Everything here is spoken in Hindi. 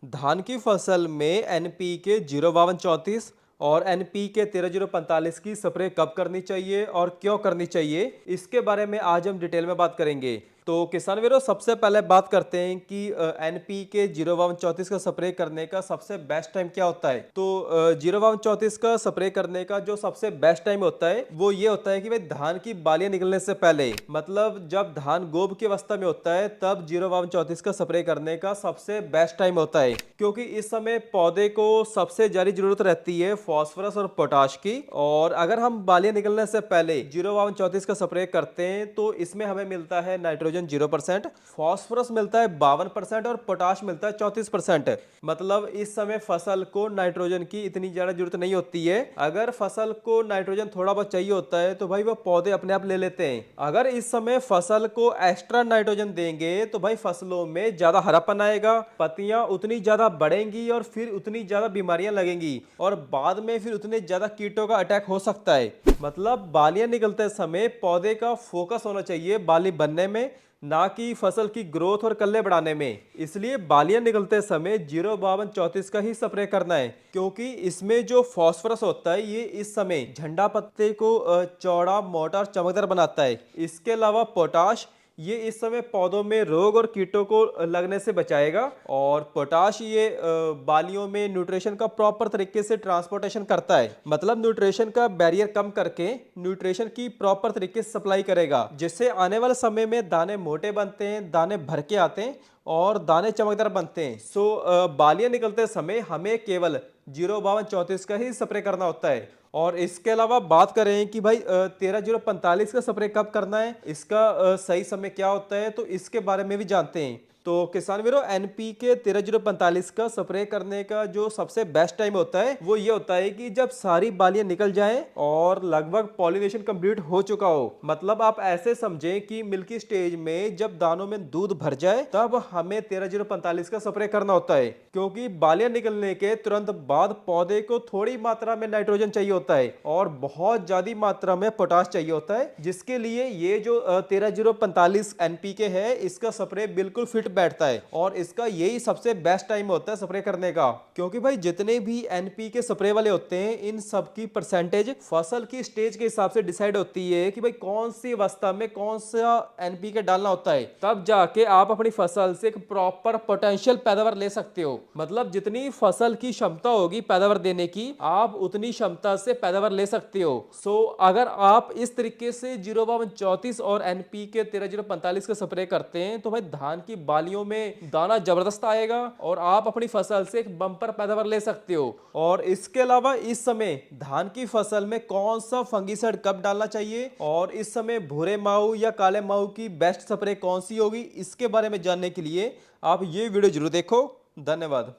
धान की फसल में एनपीके 05234 और एनपीके 13045 की स्प्रे कब करनी चाहिए और क्यों करनी चाहिए, इसके बारे में आज हम डिटेल में बात करेंगे। तो किसान वीरों, सबसे पहले बात करते हैं कि एनपीके 05234 का स्प्रे करने का सबसे बेस्ट टाइम क्या होता है। तो 05234 का स्प्रे करने का जो सबसे बेस्ट टाइम होता है वो ये होता है कि भाई धान की बालियां निकलने से पहले, मतलब जब धान गोब की अवस्था में होता है तब 05234 का स्प्रे करने का सबसे बेस्ट टाइम होता है, क्योंकि इस समय पौधे को सबसे ज्यादा जरूरत रहती है फास्फोरस और पोटाश की। और अगर हम बालियां निकलने से पहले 05234 का स्प्रे करते हैं तो इसमें हमें मिलता है नाइट्रोजन 0%, फास्फोरस मिलता है 52% और पोटाश मिलता है 34%। मतलब इस समय फसल को नाइट्रोजन की इतनी ज्यादा जरूरत नहीं होती है। अगर फसल को नाइट्रोजन थोड़ा बहुत चाहिए होता है तो भाई वो पौधे अपने आप ले लेते हैं। अगर इस समय फसल को एक्स्ट्रा नाइट्रोजन देंगे तो भाई फसलों में ज्यादा हरापन आएगा, पत्तियां उतनी ज्यादा बढ़ेंगी और फिर उतनी ज्यादा बीमारियां लगेंगी और बाद में फिर उतने ज्यादा कीटों का अटैक हो सकता है। मतलब बालियां निकलते समय पौधे का फोकस होना चाहिए बाली बनने में, ना कि फसल की ग्रोथ और कल्ले बढ़ाने में। इसलिए बालियां निकलते समय 05234 का ही स्प्रे करना है, क्योंकि इसमें जो फास्फोरस होता है ये इस समय झंडा पत्ते को चौड़ा, मोटा और चमकदार बनाता है। इसके अलावा पोटाश ये इस समय पौधों में रोग और कीटों को लगने से बचाएगा। और पोटाश ये बालियों में न्यूट्रिशन का प्रॉपर तरीके से ट्रांसपोर्टेशन करता है, मतलब न्यूट्रिशन का बैरियर कम करके न्यूट्रिशन की प्रॉपर तरीके से सप्लाई करेगा, जिससे आने वाले समय में दाने मोटे बनते हैं, दाने भर के आते हैं और दाने चमकदार बनते हैं। बालियां निकलते समय हमें केवल 05234 का ही स्प्रे करना होता है। और इसके अलावा बात करें कि भाई 13045 का स्प्रे कब करना है, इसका सही समय क्या होता है, तो इसके बारे में भी जानते हैं। तो किसान वीरों, एनपीके 13045 का स्प्रे करने का जो सबसे बेस्ट टाइम होता है वो ये होता है कि जब सारी बालियां निकल जाएं और लगभग पॉलिनेशन कंप्लीट हो चुका हो। मतलब आप ऐसे समझें कि मिल्की स्टेज में जब दानों में दूध भर जाए तब हमें 13045 का स्प्रे करना होता है, क्योंकि बालियां निकलने के तुरंत बाद पौधे को थोड़ी मात्रा में नाइट्रोजन चाहिए होता है और बहुत ज्यादा मात्रा में पोटाश चाहिए होता है, जिसके लिए ये जो 13045 एनपीके है इसका स्प्रे बिल्कुल फिट बैठता है। और इसका यही सबसे बेस्ट टाइम होता है स्प्रे करने का, क्योंकि भाई जितने भी एनपीके स्प्रे वाले होते हैं इन सब की परसेंटेज फसल की स्टेज के हिसाब से डिसाइड होती है कि भाई कौन सी अवस्था में कौन सा एनपीके डालना होता है। तब जाके आप अपनी फसल से एक प्रॉपर पोटेंशियल पैदावार ले सकते हो। मतलब जितनी फसल की क्षमता होगी पैदावार देने की, आप उतनी क्षमता से पैदावार ले सकते हो। अगर आप इस तरीके से 05234 और एनपीके 13045 का स्प्रे करते हैं तो भाई धान की बालियों में दाना जबरदस्त आएगा और आप अपनी फसल से एक बम्पर पैदावार ले सकते हो। और इसके अलावा इस समय धान की फसल में कौन सा फंगिसाइड कब डालना चाहिए और इस समय भूरे माहू या काले माहू की बेस्ट स्प्रे कौन सी होगी, इसके बारे में जानने के लिए आप ये वीडियो जरूर देखो। धन्यवाद।